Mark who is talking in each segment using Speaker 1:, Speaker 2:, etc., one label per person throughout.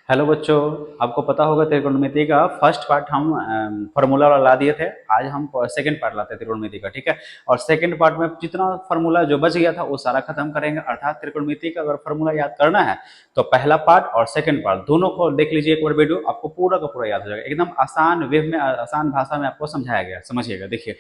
Speaker 1: Hello बच्चों। आपको पता होगा त्रिकोणमिति का फर्स्ट पार्ट हम फार्मूला वाला ला दिए थे। आज हम सेकंड पार्ट लाते हैं त्रिकोणमिति का, ठीक है। और सेकंड पार्ट में जितना फार्मूला जो बच गया था वो सारा खत्म करेंगे। अर्थात त्रिकोणमिति का अगर फार्मूला याद करना है तो पहला पार्ट और सेकंड पार्ट दोनों को देख लीजिए एक बार वीडियो, आपको पूरा का पूरा याद हो जाएगा। एकदम आसान वे में, आसान भाषा में आपको समझाया गया, समझिएगा। देखिए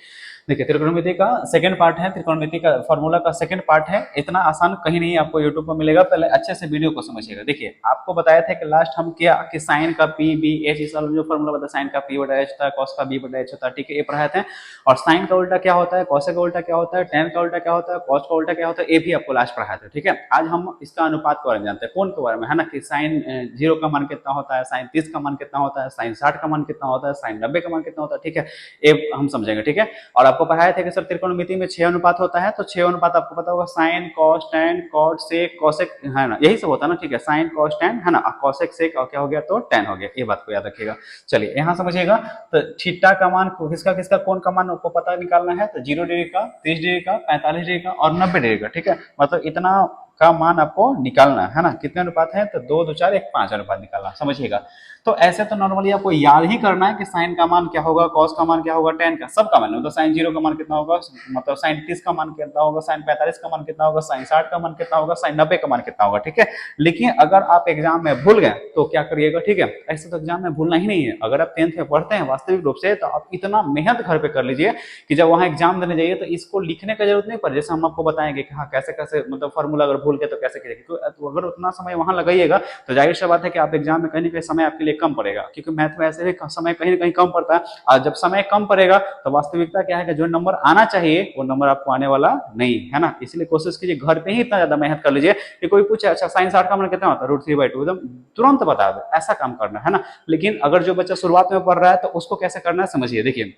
Speaker 1: देखिए त्रिकोणमिति का सेकंड पार्ट है, त्रिकोणमिति का फार्मूला का सेकंड पार्ट है। इतना आसान कहीं नहीं आपको यूट्यूब पर मिलेगा, पहले अच्छे से वीडियो को समझिएगा। देखिए आपको बताया था कि लास्ट हम किया कि साइन का पी बी एच, इस जो फार्मूला बताया साइन का पी बटा एच था, कॉस का बी बटा एच होता है, ठीक है, ये पढ़ाए थे। और साइन का उल्टा क्या होता है, कॉस का उल्टा क्या होता है, टेन का उल्टा क्या होता है, कॉस का उल्टा क्या होता है, ये भी आपको लास्ट पढ़ाया था, ठीक है। आज हम इसका अनुपात के बारे में जानते हैं, कौन के बारे में, है ना, कि साइन 0 का मान कितना होता है, साइन 30 का मान कितना होता है, साइन 60 का मान कितना होता है, साइन 90 का मान कितना होता है, ठीक है। ये हम समझेंगे, ठीक है। और आपको पढ़ाया था कि सर त्रिकोणमिति में 6 अनुपात होता है, तो 6 अनुपात आपको पता होगा, sine cos tan cot sec cosec, है ना, यही सब होता है ना, ठीक है। साइन कॉस टेन, है ना, कोसेक सेक और क्या हो गया तो टेन हो गया। ये बात को याद रखिएगा। चलिए यहाँ समझिएगा। तो थीटा का मान किसका किसका कौन का मान आपको पता निकालना है, तो 0 डिग्री का, 30 डिग्री का, 45 डिग्री का और 90 डिग्री का, ठीक है। मतलब इतना का मान आपको निकालना है ना। कितने अनुपात है, तो 2 2 4 1 5 अनुपात निकालना, समझिएगा। तो ऐसे तो नॉर्मली आपको याद ही करना है कि साइन का मान क्या होगा, कॉस का मान क्या होगा, टेन का सब का मान, मतलब साइन 0 का मान कितना होगा, मतलब साइन 30 का मान कितना होगा, साइन 45 का मान कितना होगा, साइन 60 का मान कितना होगा, साइन 90 का मान कितना होगा, ठीक है। लेकिन अगर आप एग्जाम में भूल गए तो क्या करिएगा, ठीक है। ऐसे तो एग्जाम में भूलना ही नहीं है। अगर आप 10th में पढ़ते हैं वास्तविक रूप से, तो आप इतना मेहनत घर पे कर लीजिए कि जब वहां एग्जाम देने जाइए तो इसको लिखने की जरूरत नहीं पड़े। जैसे हम आपको बताएंगे कि हाँ कैसे कैसे, मतलब फॉर्मूला अगर भूल गए तो कैसे करेंगे, तो अगर उतना समय वहां लगाइएगा तो जाहिर सी बात है कि आप एग्जाम में कहीं ना कहीं समय आपके लिए कम पड़ेगा, क्योंकि मैथ में ऐसे भी समय कहीं ना कहीं कम पड़ता है। और जब समय कम पड़ेगा तो वास्तविकता क्या है कि जो नंबर आना चाहिए वो नंबर आपको आने वाला नहीं है ना। इसलिए कोशिश कीजिए घर पे ही इतना ज्यादा मेहनत कर लीजिए कि कोई पूछे अच्छा साइन 60 का मान कितना होता है, √3/2, एकदम तुरंत बता दो, ऐसा काम करना है ना। लेकिन अगर जो बच्चा शुरुआत में पढ़ रहा है तो उसको कैसे करना है समझिए। देखिए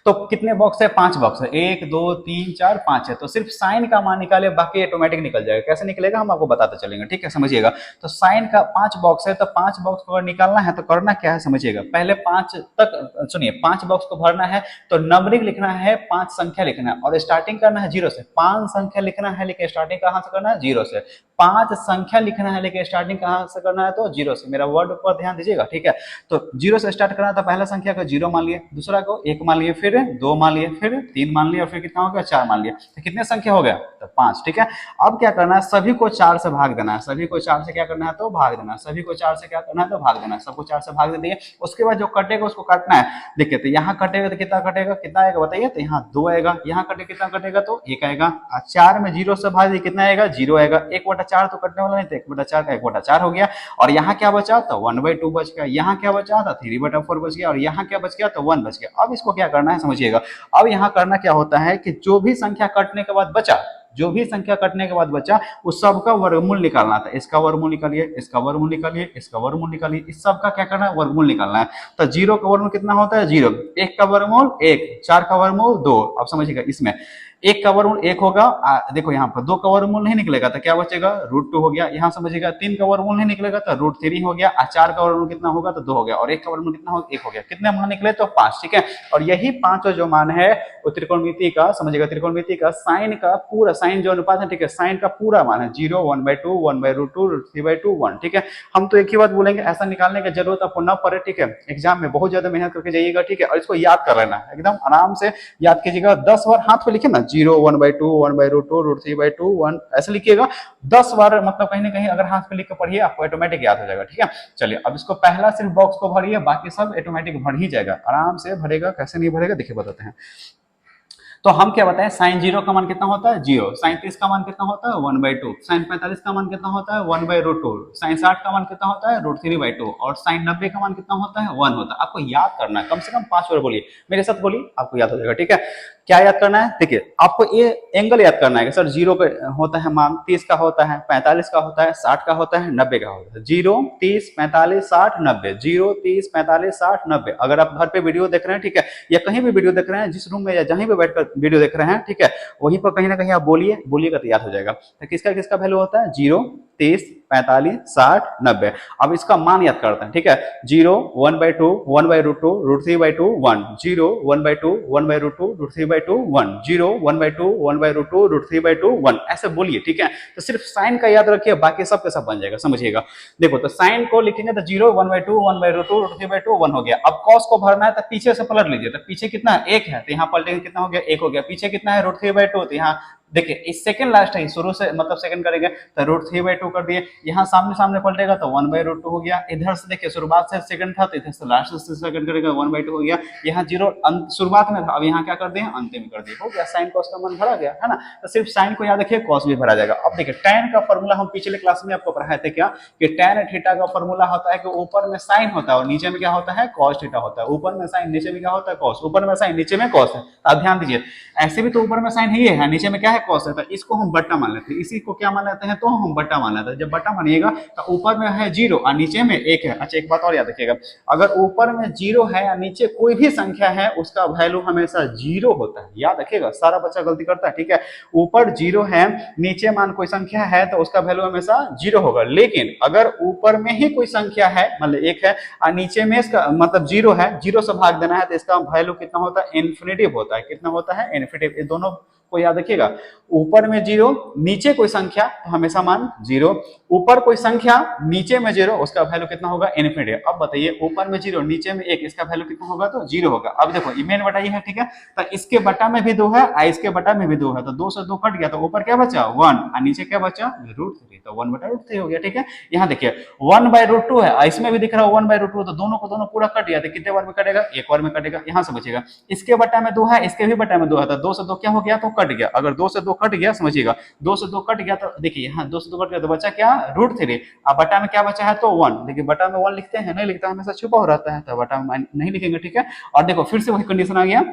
Speaker 1: तो कितने बॉक्स है, 5 बॉक्स है, 1 2 3 4 5 है। तो सिर्फ साइन का मान निकाले, बाकी ऑटोमेटिक निकल जाएगा। कैसे निकलेगा हम आपको बताते चलेंगे, ठीक है, समझिएगा। तो साइन का 5 बॉक्स है, तो 5 बॉक्स को अगर निकालना है तो करना क्या है समझिएगा। पहले 5 तक सुनिए, 5 बॉक्स को भरना है तो नंबरिंग लिखना है, 5 संख्या लिखना है और स्टार्टिंग करना है 0 से। 5 संख्या लिखना है लेकिन स्टार्टिंग कहां से करना है, 0 से। 5 संख्या लिखना है लेकिन स्टार्टिंग कहां से करना है, तो 0 से। मेरा वर्ड पर ध्यान दीजिएगा, ठीक है। तो 0 से स्टार्ट करना है तो पहला संख्या को 0 मान लिए, दूसरा को 1 मान लिए, फिर 2 मान लिए, फिर 3 मान लिए और फिर कितना हो गया, 4 मान लिए। तो कितने संख्या हो गया, तो 5, ठीक है। अब क्या करना है, सभी को 4 से भाग देना है। सभी को 4 से क्या करना है, तो भाग देना है। सभी को 4 से क्या करना है, तो भाग देना है। सबको 4 से भाग दे दिए। उसके बाद जो कटेगा उसको काटना है। देखिए तो यहाँ कटेगा तो कितना कटेगा, कितना आएगा बताइए, तो यहाँ 2 आएगा, यहाँ कटे कितना कटेगा, तो 1 आएगा। 4 में 0 से भाग दिए कितना आएगा, 0 आएगा। 1/4 तो कटने वाला नहीं, तो 1/4 का 1/4 हो गया। और यहाँ क्या बचा, तो 1/2 बच गया। यहाँ क्या बचा था, 3/4 बच गया। और यहाँ क्या बच गया, तो 1 बच गया। अब इसको क्या करना है समझिएगा। अब यहाँ करना क्या होता है कि जो भी संख्या कटने के बाद बचा, जो भी संख्या कटने के बाद बचा उस सबका वर्गमूल निकालना था। इसका वर्गमूल निकालिए, इसका वर्गमूल निकालिए, इसका वर्गमूल निकालिए, इस सब का क्या करना है, वर्गमूल निकालना है। तो 0 का वर्गमूल कितना होता है, 0। 1 का वर्गमूल 1, 4 का वर्गमूल 2। अब समझिएगा, इसमें 1 का वर्गमूल 1 होगा, देखो यहाँ पर 2 का वर्गमूल नहीं निकलेगा तो क्या बचेगा, √2 हो गया। यहाँ समझिएगा 3 का वर्गमूल नहीं निकलेगा तो √3 हो गया। 4 का वर्गमूल कितना होगा, तो 2 हो गया। और 1 का वर्गमूल कितना होगा, 1 हो गया। कितने मान निकले, तो 5, ठीक है। और यही पांचों जो मान है वो त्रिकोणमिति का, समझिएगा, त्रिकोणमिति का साइन का पूरा, साइन जो अनुपात है, ठीक है, साइन का पूरा मान है 0, 1/2, 1/√2, √3/2, 1, ठीक है। हम तो एक ही बात बोलेंगे, ऐसा निकालने की जरूरत आपको न पड़े, ठीक है। एग्जाम में बहुत ज्यादा मेहनत करके जाइएगा, ठीक है। और इसको याद कर लेना, एकदम आराम से याद कीजिएगा। 10 बार हाथ पे लिखे ना, 0, 1/2, 1/√2, √3/2, 1, ऐसे लिखिएगा 10 बार। मतलब कहीं ना कहीं अगर हाथ पे लिख के पढ़िए आपको ऑटोमेटिक याद हो जाएगा, ठीक है। चलिए अब इसको पहला सिर्फ बॉक्स को भरिए, बाकी सब ऑटोमेटिक भर ही जाएगा, आराम से भरेगा। कैसे नहीं भरेगा देखिए बताते हैं। तो हम क्या बताएं, साइन 0 का मान कितना होता है, 0। साइन 30 का मान कितना होता है, 1/2। साइन 45 का मान कितना होता है, 1/√2। साइन 60 का मान कितना होता है, √3/2। और साइन 90 का मान कितना होता है, 1 होता है। आपको याद करना है, कम से कम 5 बार बोलिए, मेरे साथ बोलिए, आपको याद हो जाएगा, ठीक है। क्या याद करना है, देखिए आपको ये एंगल याद करना है कि सर 0 पे होता है मान, 30 का होता है, 45 का होता है, 60 का होता है, 90 का होता है। 0, 30, 45, 60, 90, 0, 30, 45, 60, 90। अगर आप घर पे वीडियो देख रहे हैं, ठीक है, या कहीं भी वीडियो देख रहे हैं, जिस रूम में या जहीं पे बैठकर वीडियो देख रहे हैं, ठीक है, वहीं पर कहीं ना कहीं आप बोलिएगा तो याद हो जाएगा। तो किसका किसका वैल्यू होता है, 0, 30, 45, 60, 90। अब इसका मान याद करते हैं, ठीक है। 0, 1/2, 1/√2, √3/2, 1, 0, 1/2, 1/√2, √3/2, 1, 0, 1/2, 1/√2, √3/2, 1, ऐसे बोलिए, ठीक है। तो सिर्फ साइन का याद रखिए, बाकी सब के सब बन जाएगा, समझिएगा। देखो तो साइन को लिखेंगे तो 0, 1/2, 1/√2, √3/2, 1 हो गया। अब कॉस को भरना है तो पीछे से पलट लीजिए, तो पीछे कितना है, 1 है, तो यहाँ पलटेंगे कितना हो गया, 1 हो गया। पीछे कितना है, √3/2, तो यहाँ देखिए इस सेकंड लास्ट है, शुरू से मतलब सेकंड करेंगे तो √3/2 कर दिए। यहाँ सामने सामने पलटेगा तो 1/√2 हो गया। इधर से देखिए शुरुआत से सेकंड था तो इधर से लास्ट से सेकंड करेगा 1/2 हो गया। यहाँ 0 शुरुआत में था, अब यहाँ क्या कर दिए, अंत में कर दिए, हो गया। साइन कॉस का मान भरा गया है ना। तो सिर्फ साइन को याद रखिए, कॉस भी भरा जाएगा। अब देखिए tan का फॉर्मूला हम पिछले क्लास में आपको पढ़ाए थे क्या, कि tan थीटा का फॉर्मूला होता है कि ऊपर में साइन होता है और नीचे में क्या होता है, cos थीटा होता है। ऊपर में साइन, नीचे में क्या होता है, cos। ऊपर में साइन, नीचे में cos है। आप ध्यान दीजिए, ऐसे भी तो ऊपर में साइन है, नीचे में क्या है, cos है। तो इसको हम बट्टा मान लेते हैं, इसी को क्या मान लेते हैं, तो हम बट्टा मान लेते हैं। जब बट्टा मानिएगा तो ऊपर में है 0 और नीचे में 1 है। अच्छा एक बात और याद रखिएगा, अगर ऊपर में 0 है या नीचे कोई भी संख्या है उसका वैल्यू हमेशा 0 होता है, याद रखिएगा। सारा बच्चा गलती करता है, ठीक है। ऊपर 0 है, नीचे मान कोई संख्या है तो उसका वैल्यू हमेशा 0 होगा। लेकिन अगर ऊपर में ही कोई संख्या है, मतलब 1 है और नीचे में इसका मतलब 0 है, 0 से भाग देना है तो इसका वैल्यू कितना होता है, इन्फिनिटिव होता है। कितना होता है, इन्फिनिटिव। ये दोनों को याद रखिएगा, ऊपर में 0, नीचे कोई संख्या तो हमेशा मान 0। ऊपर कोई संख्या, नीचे में 0, उसका वैल्यू कितना होगा, इन्फिनिटी। अब बताइए, ऊपर में 0, नीचे में 1, इसका वैल्यू कितना होगा, तो 0 होगा। अब देखो ये मेन बटा ये है, ठीक है। तो इसके बटा में भी 2 है और इसके बटा में भी 2 है, तो 2 से 2 कट गया, तो ऊपर क्या बचा, 1 और नीचे क्या बचा, √3, तो 1/√3 हो गया, ठीक है। यहाँ देखिए 1/√2 है, इसमें भी दिख रहा है 1/√2, तो दोनों को दोनों पूरा कट गया, तो कितने बार में कटेगा, एक बार में कटेगा, यहाँ से बचेगा। इसके बटा में 2 है, इसके भी बटा में 2 है, तो 2 से 2 क्या हो गया, तो कट गया। अगर 2 से 2 कट गया, समझिएगा 2 से 2 कट गया तो देखिए यहाँ 2 से 2 कट गया तो बचा क्या, √3। अब बटा में क्या बचा है, तो 1। देखिए बटा में 1 लिखते हैं, नहीं लिखता, हमेशा छुपा हो रहता है, तो बटा में नहीं लिखेंगे, ठीक है। और देखो फिर से वही कंडीशन आ गया,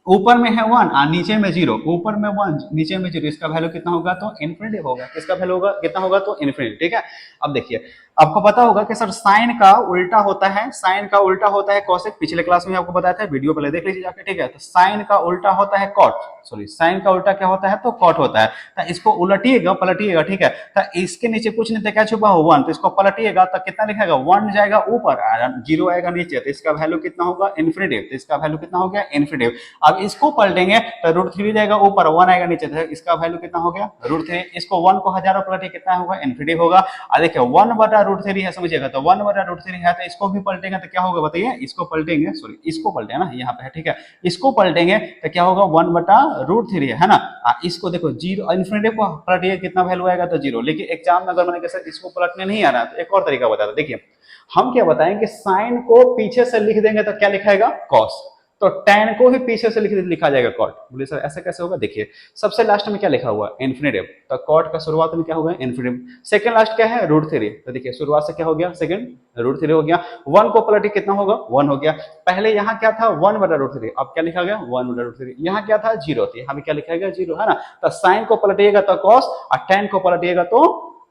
Speaker 1: ऊपर में है 1 और नीचे में 0, ऊपर में 1 नीचे में 0, इसका वैल्यू कितना होगा, तो इन्फिनिटी होगा। इसका वैल्यू होगा कितना होगा, तो इन्फिनिटी, ठीक है। अब देखिए आपको पता होगा कि सर साइन का उल्टा होता है, साइन का उल्टा होता है कोसेक। पिछले क्लास में आपको बताया था, वीडियो पहले देख लीजिए जाके, ठीक है। तो साइन का उल्टा होता है कॉट, सॉरी साइन का उल्टा क्या होता है, तो कॉट होता है। तो इसको उलटिएगा, पलटिएगा, ठीक है। तो इसके नीचे कुछ नहीं था, क्या छुपा हो, 1, तो इसको पलटिएगा तो कितना लिखेगा, 1 जाएगा ऊपर और 0 आएगा नीचे, तो इसका वैल्यू कितना होगा, इन्फिनिटी। तो इसका वैल्यू कितना हो गया, इन्फिनिटी। अब इसको पलटेंगे तो √3 जाएगा ऊपर, 1 आएगा नीचे, तो इसका वैल्यू कितना हो गया, √3। इसको 1 को हजारों पलटे कितना होगा, इन्फिनिटी होगा। और देखिए 1/√3 है, समझिएगा, तो 1/√3 है, तो इसको भी पलटेंगे तो क्या होगा बताइए, इसको पलटेंगे, सॉरी इसको पलटे ना, यहाँ पे है, ठीक है। इसको पलटेंगे तो क्या होगा, 1/√3 है ना। इसको देखो 0, इन्फिनिटी को पलटिए कितना वैल्यू आएगा, तो 0। लेकिन एग्जाम में अगर मैंने कैसे इसको पलटने नहीं आ रहा है तो एक और तरीका बता दो। देखिए हम क्या बताएंगे, साइन को पीछे से लिख देंगे तो क्या लिखाएगा, कॉस, तो tan को ही पीछे से लिखा जाएगा कॉट। बोलिए सर ऐसे कैसे होगा, देखिए सबसे लास्ट में क्या लिखा हुआ है, इन्फिनिटिव, तो कॉट का शुरुआत में क्या होगा, इन्फिनिटिव। सेकंड लास्ट क्या है, √3, तो देखिए शुरुआत से क्या हो गया, सेकंड √3 हो गया। 1 को पलटे कितना होगा, 1 हो गया। पहले यहाँ क्या था, 1/√3, अब क्या लिखा गया, 1/√3। यहाँ क्या था, 0, तो यहाँ भी क्या लिखा गया, 0, है ना। तो साइन को पलटिएगा तो कॉस और tan को पलटिएगा तो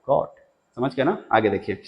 Speaker 1: कॉट, समझ गया ना। आगे देखिए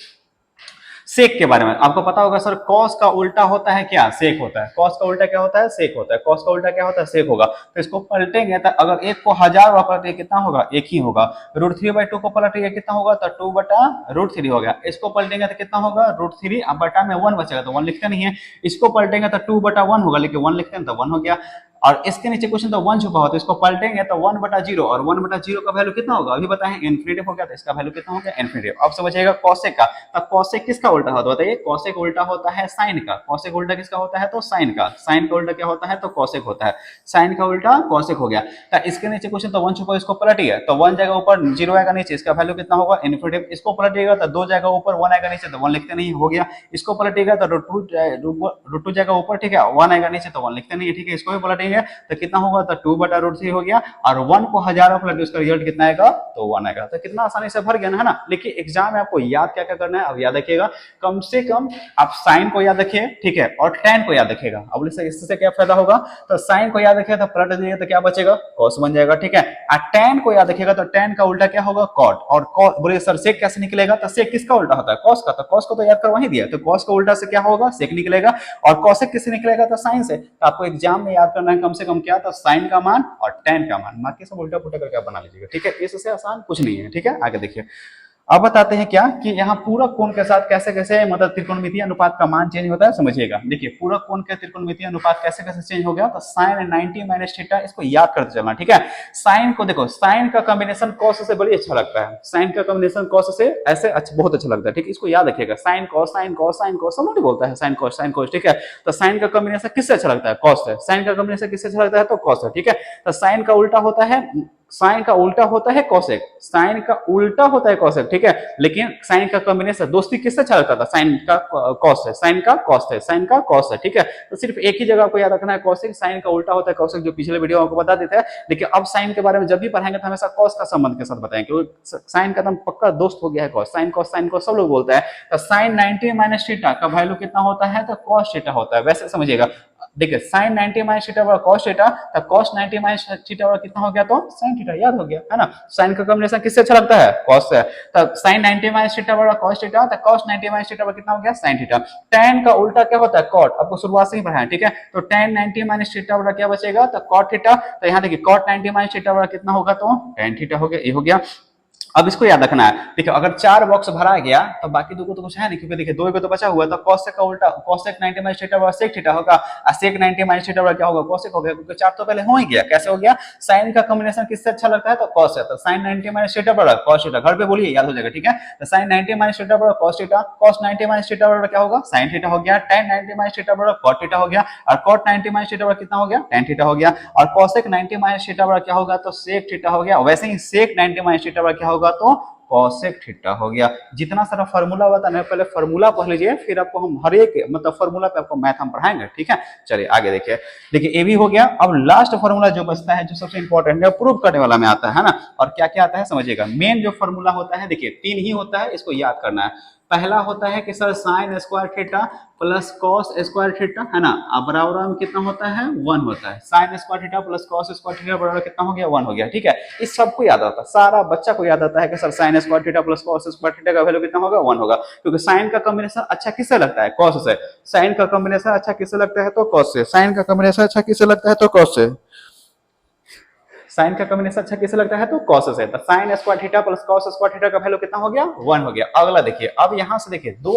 Speaker 1: सेक के बारे में आपको पता होगा सर, कॉस का उल्टा होता है क्या, सेक होता है। कॉस का उल्टा क्या होता है, सेक होता है। कॉस का उल्टा क्या होता है, सेक होगा। तो इसको पलटेंगे तो अगर 1 को 1000 बार पलटेंगे कितना होगा, 1 ही होगा। √3/2 को पलटेंगे कितना होगा, तो 2/√3 हो गया। इसको पलटेंगे तो कितना होगा, √3, अब बटा में 1 बचेगा तो 1 लिखते नहीं है। इसको पलटेंगे तो 2/1 होगा, लेकिन 1 लिखते हैं तो 1 हो गया। और इसके नीचे क्वेश्चन तो 1 छुपा हुआ, तो इसको पलटेंगे तो 1/0, और 1/0 का वैल्यू कितना होगा, अभी बताएं, इन्फिनिटी हो गया, तो इसका वैल्यू कितना हो गया, इन्फिनिटी। अब समझिएगा कॉसेक का, तो कॉसेक किसका उल्टा होता है बताइए, कॉसेक उल्टा होता है साइन का। कॉसेक उल्टा किसका होता है, तो साइन का। साइन का उल्टा क्या होता है, तो कॉसेक होता है। साइन का उल्टा कॉसेक हो गया। तो इसके नीचे क्वेश्चन तो 1 छुपा, इसको पलटिए तो 1 जाएगा ऊपर, 0 आएगा नीचे, इसका वैल्यू कितना होगा, इन्फिनिटी। इसको पलटिएगा तो 2 जाएगा ऊपर, 1 आएगा नीचे, तो 1 लिखते नहीं, हो गया। इसको पलटिएगा तो √2 जाएगा ऊपर, ठीक है, 1 आएगा नीचे, तो 1 लिखते नहीं है, ठीक है। इसको भी पलटेंगे तो कितना होगा, तो 2/√3 हो गया। और 1 को हजारों पलटे उसका रिजल्ट कितना आएगा, तो 1 आएगा। तो कितना आसानी से भर गया ना, है ना। लेकिन एग्जाम में आपको याद क्या क्या करना है, अब याद रखिएगा, कम से कम आप साइन को याद रखिए, ठीक है, और tan को याद रखिएगा। अब इससे क्या फायदा होगा, तो साइन को याद रखिएगा तो पलट देंगे तो क्या बचेगा, cos बन जाएगा, ठीक है। और tan को याद रखिएगा तो tan का उल्टा क्या होगा, cot। और बोले सर sec कैसे निकलेगा, तो sec किसका उल्टा होता है, cos का। तो cos को तो याद करवा ही दिया, तो cos का उल्टा से क्या होगा, sec निकलेगा। और cosec किससे निकलेगा, तो sin से। तो आपको एग्जाम में याद करना है कम से कम क्या, तो sin का मान और tan का मान, बाकी सब उल्टा पुल्टा करके आप बना लीजिएगा, ठीक है। इससे आसान कुछ नहीं है, ठीक है। आगे देखिए अब बताते हैं क्या कि यहाँ पूरक कोण के साथ कैसे कैसे मतलब त्रिकोणमितीय अनुपात का मान चेंज होता है, समझिएगा। देखिए पूरक कोण के त्रिकोणमितीय अनुपात कैसे कैसे चेंज हो गया, तो साइन 90 माइनस थीटा, इसको याद करते चलना, ठीक है। साइन को देखो, साइन का कॉम्बिनेशन कॉस से बड़ी अच्छा लगता है, साइन का कॉम्बिनेशन कॉस से ऐसे अच्छा बहुत अच्छा लगता है, ठीक है। इसको याद रखिएगा, sine cos sine cos sine cos, सब लोग बोलता है साइन कॉस, ठीक है। तो साइन का कॉम्बिनेशन किससे अच्छा लगता है, कॉस से। साइन का कॉम्बिनेशन किससे अच्छा लगता है, तो कॉस से, ठीक है। तो साइन का उल्टा होता है, साइन का उल्टा होता है कोसेक, साइन का उल्टा होता है कोसेक, ठीक है। लेकिन साइन का कॉम्बिनेशन दोस्ती किससे अच्छा लगता था, साइन का कॉस है, साइन का कॉस है, साइन का कॉस है, ठीक है। तो सिर्फ एक ही जगह आपको याद रखना है, कोसेक, साइन का उल्टा होता है कोसेक, जो पिछले वीडियो आपको बता देते हैं। लेकिन अब साइन के बारे में जब भी पढ़ाएंगे तो हमेशा कॉस का संबंध के साथ बताएंगे, क्योंकि साइन का एकदम पक्का दोस्त हो गया है कॉस, साइन कॉस सब लोग बोलते हैं। तो साइन 90 माइनस थीटा का वैल्यू कितना होता है, तो कॉस थीटा होता है, वैसे समझिएगा। देखिए साइन 90 माइनस थीटा बराबर कॉस थीटा, तो कॉस 90 माइनस थीटा बराबर कितना हो गया, तो साइन थीटा, याद हो गया है ना। साइन का कॉम्बिनेशन किससे अच्छा लगता है, कॉस से। तो साइन 90 माइनस थीटा बराबर कॉस थीटा, तो कॉस 90 माइनस थीटा बराबर कितना हो गया, साइन थीटा। tan का उल्टा क्या होता है, कॉट, आपको शुरुआत से ही पढ़ाया, ठीक है। तो tan 90 माइनस थीटा बराबर क्या बचेगा, तो कॉट थीटा। तो यहाँ देखिए कॉट 90 माइनस थीटा बराबर कितना होगा, तो tan थीटा हो गया, ये हो गया। अब इसको याद रखना है, देखिए अगर 4 बॉक्स भरा गया तो बाकी दो को तो कुछ है नहीं, क्योंकि देखिए 2 को तो बचा हुआ है। तो cosec का उल्टा cosec 90 माइनस थीटा बराबर sec थीटा होगा, और sec 90 माइनस थीटा बराबर क्या होगा, cosec हो गया, क्योंकि 4 तो पहले हो ही गया। कैसे हो गया, साइन का कॉम्बिनेशन किससे अच्छा लगता है, तो cos है। तो sin 90 माइनस थीटा बराबर cos थीटा, घर पे बोलिए याद हो जाएगा, ठीक है। तो sin 90 माइनस थीटा बराबर cos theta, cos 90 minus theta बराबर क्या होगा, sin थीटा हो गया। tan 90 माइनस थीटा बराबर cot थीटा हो गया, और cot 90 माइनस थीटा बराबर कितना हो गया, tan थीटा हो गया। और cosec 90 माइनस थीटा बराबर क्या होगा, तो sec थीटा हो गया। वैसे ही sec 90 माइनस थीटा बराबर क्या होगा, तो कॉसेक थीटा हो गया। जितना सारा फार्मूला हुआ था ना, पहले फार्मूला पढ़ लीजिए, फिर आपको हम हर एक मतलब फार्मूला पे आपको मैथ हम पढ़ाएंगे, ठीक है। चलिए आगे देखिए, देखिए ये भी हो गया। अब लास्ट फार्मूला जो बचता है, जो सबसे इंपॉर्टेंट है, प्रूव करने वाला में आता है ना। और क्या क्या आता है समझिएगा। मेन जो फार्मूला होता है, देखिए 3 ही होता है, इसको याद करना है। पहला होता है कि sir sine square theta plus cos square theta, है ना। अब बराबर में कितना होता है, 1 होता है। Sine square theta plus cos square theta बराबर कितना हो गया, 1 हो गया, ठीक है। इस सबको याद आता है, सारा बच्चा को याद आता है कि sir sine square theta plus cos square theta का वैल्यू कितना होगा, 1 होगा। क्योंकि साइन का कॉम्बिनेशन अच्छा किससे लगता है, कॉस से। साइन का कॉम्बिनेशन अच्छा किससे लगता है, तो कॉस से। साइन का कॉम्बिनेशन अच्छा किससे लगता है, तो कॉस से। साइन का कॉम्बिनेशन अच्छा किसे लगता है, तो कॉस से। तो sine square theta plus cos square theta का वैल्यू कितना हो गया, 1 हो गया। अगला देखिए, अब यहां से देखिए दो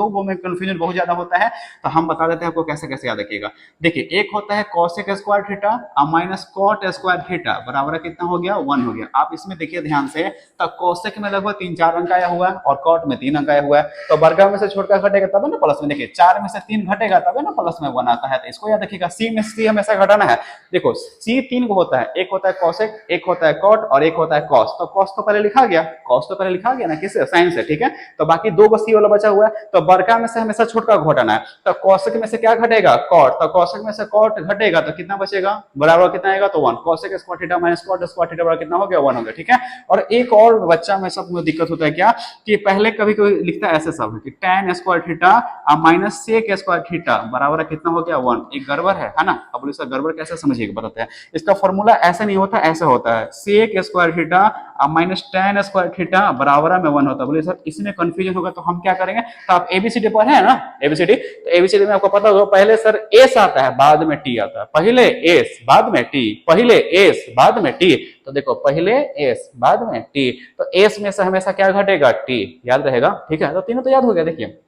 Speaker 1: गो में कंफ्यूजन बहुत ज्यादा होता है, तो हम बता देते हैं आपको कैसे कैसे याद रखिएगा। देखिए एक होता है कॉसेक स्क्वायर थीटा और माइनस कॉट स्क्वायर थीटा बराबर कितना हो गया, 1 हो गया। आप इसमें देखिए ध्यान से, तो कॉसेक में लगभग 3-4 अंक आया हुआ है और कॉट में 3 अंक आया हुआ है। तो वर्ग में से छोड़कर घटेगा तब ना प्लस में, देखिए 4 में से 3 घटेगा तब ना प्लस में 1 आता है। तो इसको याद रखिएगा, सी में सी हमेशा घटाना है। देखो सी 3 को होता है, एक होता है कॉसेक, एक होता है कॉट और एक होता है कॉस। तो कॉस तो पहले लिखा गया, कॉस तो पहले लिखा गया ना, किससे, साइन से, ठीक है। तो बाकी 2 को सी वाला बचा हुआ है, तो बड़का में से हमेशा छोटका घटाना है। तो कॉसेक में से क्या घटेगा, कॉट। तो कॉसेक में से कॉट घटेगा तो कितना बचेगा, बराबर कितना आएगा, तो 1। Cosec square theta minus cot square theta बराबर कितना हो गया, 1 हो गया, ठीक है। और एक और बच्चा में सब में दिक्कत होता है क्या, कि पहले कभी कभी लिखता है ऐसे सब कि tan square theta minus sec square theta बराबर कितना हो गया, 1। एक गड़बड़ है ना। अब इसका गड़बड़ कैसे समझिएगा, बताते हैं। इसका फॉर्मूला ऐसा नहीं होता, ऐसा होता है, sec square theta minus tan square theta बराबर में 1 होता है। बोले सर इसमें कंफ्यूजन होगा, तो हम क्या करेंगे। तो आप एबीसीडी पढ़े हैं ना, एबीसीडी। तो एबीसीडी में आपको पता होगा, पहले सर एस आता है बाद में टी आता है, पहले एस बाद में टी, पहले एस बाद में टी। तो देखो पहले एस बाद में टी, तो एस में से हमेशा क्या घटेगा, टी, याद रहेगा, ठीक है। तो तीनों तो याद हो गया। देखिए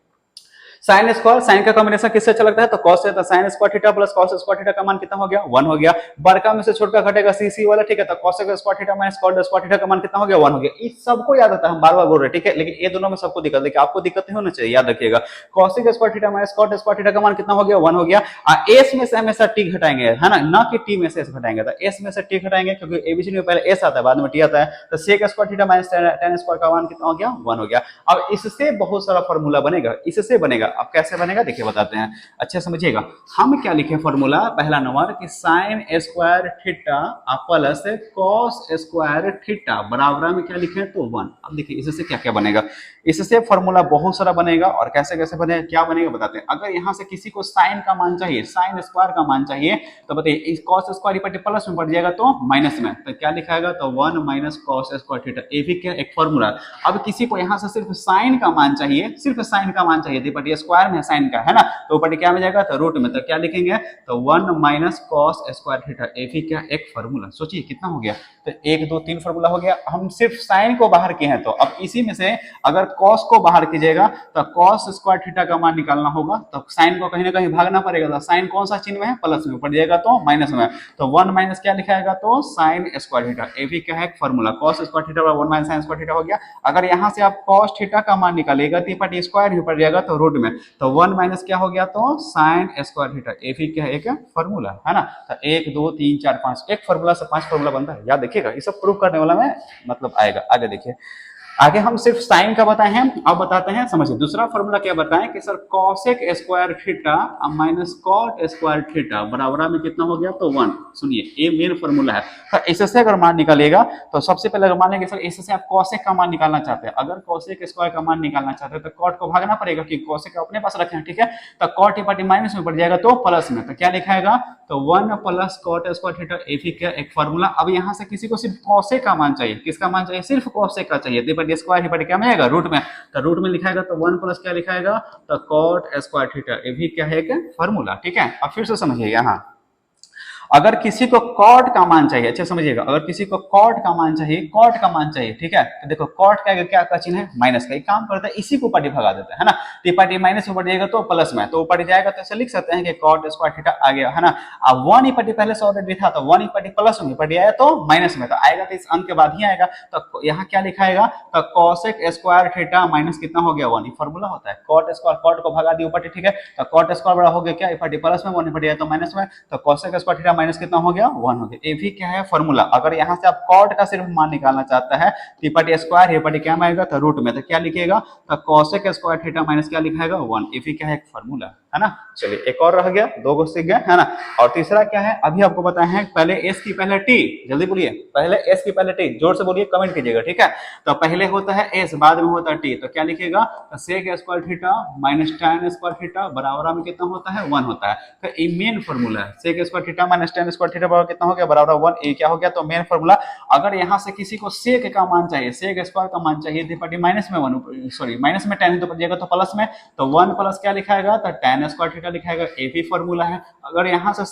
Speaker 1: साइन स्क्वायर, साइन का कॉम्बिनेशन किससे अच्छा लगता है, तो कॉस से। तो sine square theta plus cos square theta का मान कितना हो गया, 1 हो गया। बड़का में से छोटका घटेगा सी वाला, ठीक है। तो cos square theta minus cot square theta का मान कितना हो गया, 1 हो गया। इस सबको याद आता है, हम बार बार बोल रहे हैं, ठीक है। लेकिन ये दोनों में सबको दिक्कत, देखिए आपको दिक्कत नहीं होना चाहिए, याद रखिएगा। Cos square theta minus cot square theta का मान कितना हो गया, 1 हो गया। एस में से हमेशा टी घटाएंगे, है ना कि टी में से एस घटाएंगे। तो एस में से टी घटाएंगे, क्योंकि एबीसीडी में पहले एस आता है बाद में टी आता है। तो sec square theta minus tan square का मान कितना हो गया, 1 हो गया। अब इससे बहुत सारा फॉर्मूला बनेगा, इससे बनेगा। अब कैसे बनेगा देखिए बताते हैं, अच्छे समझिएगा। हम क्या लिखे फॉर्मूला, पहला नंबर कि sine square theta plus cos square theta बराबर में क्या लिखे, तो 1। अब देखिए इससे क्या क्या बनेगा, इससे फॉर्मूला बहुत सारा बनेगा। और कैसे कैसे बनेगा, क्या बनेगा बताते हैं। अगर यहाँ से किसी को साइन का मान चाहिए, साइन स्क्वायर का मान चाहिए, तो बताइए कॉस स्क्वायर प्लस में पड़ जाएगा तो माइनस में, तो क्या लिखाएगा, तो 1 माइनस कॉस स्क्वायर थीटा। ये भी क्या एक फॉर्मूला। अब किसी को यहाँ से सिर्फ साइन का मान चाहिए, सिर्फ साइन का मान चाहिए, बट स्क्वायर में साइन का है ना, तो ऊपर क्या में जाएगा तो रूट में, तो क्या लिखेंगे तो 1 माइनस कॉस स्क्वायर थीटा, ये भी क्या एक फॉर्मूला। सोचिए कितना हो गया, तो 1 2 3 फॉर्मूला हो गया। हम सिर्फ साइन को बाहर किए हैं, तो अब इसी में से अगर कॉस को बाहर कीजिएगा तो कॉस स्क्वायर थीटा का मान निकालना होगा, तो साइन को कहीं ना कहीं भागना पड़ेगा, तो साइन कौन सा चिन्ह में है प्लस में, ऊपर जाएगा तो माइनस में, तो 1 माइनस क्या लिखाएगा तो साइन स्क्वायर थीटा, ये भी क्या है एक formula. Cos square theta 1 minus sine square theta हो गया। अगर यहाँ से आप कॉस थीटा का मान निकालिएगा तो ऊपर स्क्वायर ऊपर जाएगा तो रूट में, तो 1 माइनस क्या हो गया तो साइन स्क्वायर थीटा, ये भी क्या है एक फॉर्मूला है ना। तो 1 2 3 4 5, एक फॉर्मूला से 5 फॉर्मूला बनता है, याद देखिएगा, ये सब प्रूव करने वाला में मतलब आएगा। आगे देखिए, आगे हम सिर्फ साइन का बताए हैं, अब बताते हैं समझिए दूसरा फॉर्मूला क्या बताएं कि sir cosec square theta minus cot square theta बराबर में कितना हो गया तो 1। सुनिए ये मेन फॉर्मूला है, तो इससे अगर मान निकालिएगा तो सबसे पहले अगर मान लेंगे सर इससे आप कॉसेक का मान निकालना चाहते हैं, अगर कॉसेक स्क्वायर का मान निकालना चाहते हैं तो कॉट को भागना पड़ेगा कि कॉसेक अपने पास रखे हैं, ठीक है, तो कॉट ये पार्टी माइनस में पड़ जाएगा तो प्लस में, तो क्या लिखाएगा तो 1 प्लस कॉट स्क्वायर थीटा, ये भी क्या एक फॉर्मूला। अब यहाँ से किसी को सिर्फ कॉसेक का मान चाहिए, किसका मान चाहिए सिर्फ कॉसेक का चाहिए, तो स्क्वायर ही क्या मिलेगा रूट में, तो रूट में लिखाएगा तो 1 प्लस क्या लिखाएगा तो कॉट स्क्वायर थीटा, ये भी क्या है एक फॉर्मूला, ठीक है। अब फिर से समझिएगा, यहाँ अगर किसी को कॉट का मान चाहिए, अच्छा समझिएगा, अगर किसी को कॉट का मान चाहिए, कॉट का मान चाहिए, ठीक है, तो देखो कॉट का क्या का चिन्ह है माइनस का, एक काम करता है इसी को पार्टी भगा देता है ना, तो पार्टी माइनस में बढ़ जाएगा तो प्लस में, तो ऊपर जाएगा तो ऐसे लिख सकते हैं कि कॉट स्क्वायर थीटा आ गया है ना। अब 1 ही पार्टी पहले से ऑलरेडी था, तो 1 ही पार्टी प्लस में पार्टी आया तो माइनस में, तो आएगा तो इस अंक के बाद ही आएगा, तो यहाँ क्या लिखाएगा तो कॉसेक स्क्वायर थीटा माइनस कितना हो गया 1, ये फॉर्मूला होता है, कॉट स्क्वायर, कॉट को भगा दिया ऊपर, ठीक है, तो कॉट स्क्वायर बड़ा हो गया क्या पार्टी प्लस में, 1 पार्टी आया तो माइनस में, तो कॉसेक स्क्वायर थीटा माइनस कितना हो गया 1 हो गया, ये भी क्या है फॉर्मूला। अगर यहाँ से आप कॉट का सिर्फ मान निकालना चाहता है तो पार्टी स्क्वायर ये पार्टी क्या में आएगा तो रूट में, तो क्या लिखेगा तो कॉसेक स्क्वायर थीटा माइनस क्या लिखाएगा 1, ये भी क्या है एक फॉर्मूला है ना। चलिए एक और रह गया, 2 को सीख गए है ना। और तीसरा क्या है अभी आपको बताए हैं, पहले एस की पहले टी, जल्दी बोलिए, पहले एस की पहले टी, जोर से बोलिए कमेंट कीजिएगा, ठीक है, तो पहले होता है एस बाद में होता है टी, तो क्या लिखेगा तो sec square theta minus tan square theta बराबर में कितना होता है 1 होता है, तो ये मेन फॉर्मूला है, sec square theta minus tan square theta बराबर कितना हो गया बराबर 1, ये क्या हो गया तो मेन फॉर्मूला। अगर यहाँ से किसी को सेक का मान चाहिए, सेक स्क्वायर का मान चाहिए तो पार्टी माइनस में 1, सॉरी माइनस में tan तो पड़ जाएगा तो प्लस में, तो 1 प्लस क्या लिखाएगा तो tan स्क्वायर थीटा लिखाएगा, ये भी फॉर्मूला है। अगर यहाँ से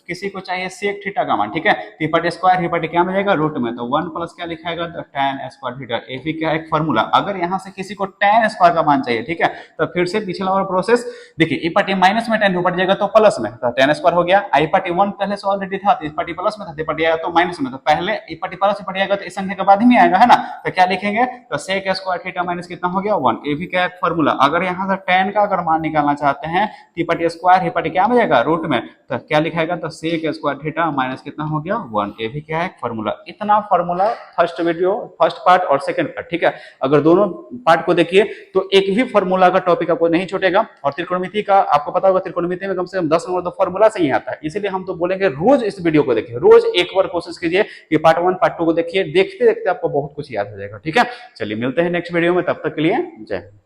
Speaker 1: किसी को चाहिए सेक थीटा का मान, ठीक है, तो पार्टी स्क्वायर ही पार्टी क्या में जाएगा रूट में, तो 1 प्लस क्या लिखाएगा तो tan स्क्वायर थीटा, ये भी क्या एक फॉर्मूला। अगर यहाँ से किसी को tan स्क्वायर का मान चाहिए, ठीक है, तो फिर से पिछला वाला प्रोसेस देखिए, ये पार्टी माइनस में tan ऊपर जाएगा तो प्लस में, तो tan स्क्वायर हो गया, आई पार्टी 1 पहले से ऑलरेडी था, तो इस पार्टी प्लस में था, पार्टी आया तो माइनस में, तो पहले ये पार्टी प्लस में आएगा तो इस संख्या के बाद ही आएगा है ना, तो क्या लिखेंगे तो सेक स्क्वायर थीटा माइनस कितना हो गया 1, ये भी क्या एक फॉर्मूला। अगर यहाँ से tan का अगर मान निकालना चाहते हैं तो पार्टी स्क्वायर ही पार्टी क्या में जाएगा रूट में, तो क्या लिखाएगा तो सेक स्क्वायर थीटा माइनस कितना हो गया 1, ये भी क्या है फॉर्मूला। इतना formula first video first part और सेकंड पार्ट, ठीक है, अगर दोनों पार्ट को देखिए तो एक भी फॉर्मूला का टॉपिक आपको नहीं छूटेगा। और त्रिकोणमिति का आपको पता होगा, त्रिकोणमिति में कम से कम 10 नंबर तो फॉर्मूला से ही आता है, इसीलिए हम तो बोलेंगे रोज इस वीडियो को देखिए, रोज एक बार कोशिश कीजिए कि पार्ट 1 पार्ट 2 को देखिए, देखते देखते आपको बहुत कुछ याद हो जाएगा, ठीक है। चलिए मिलते हैं नेक्स्ट वीडियो में, तब तक के लिए जय हिंद।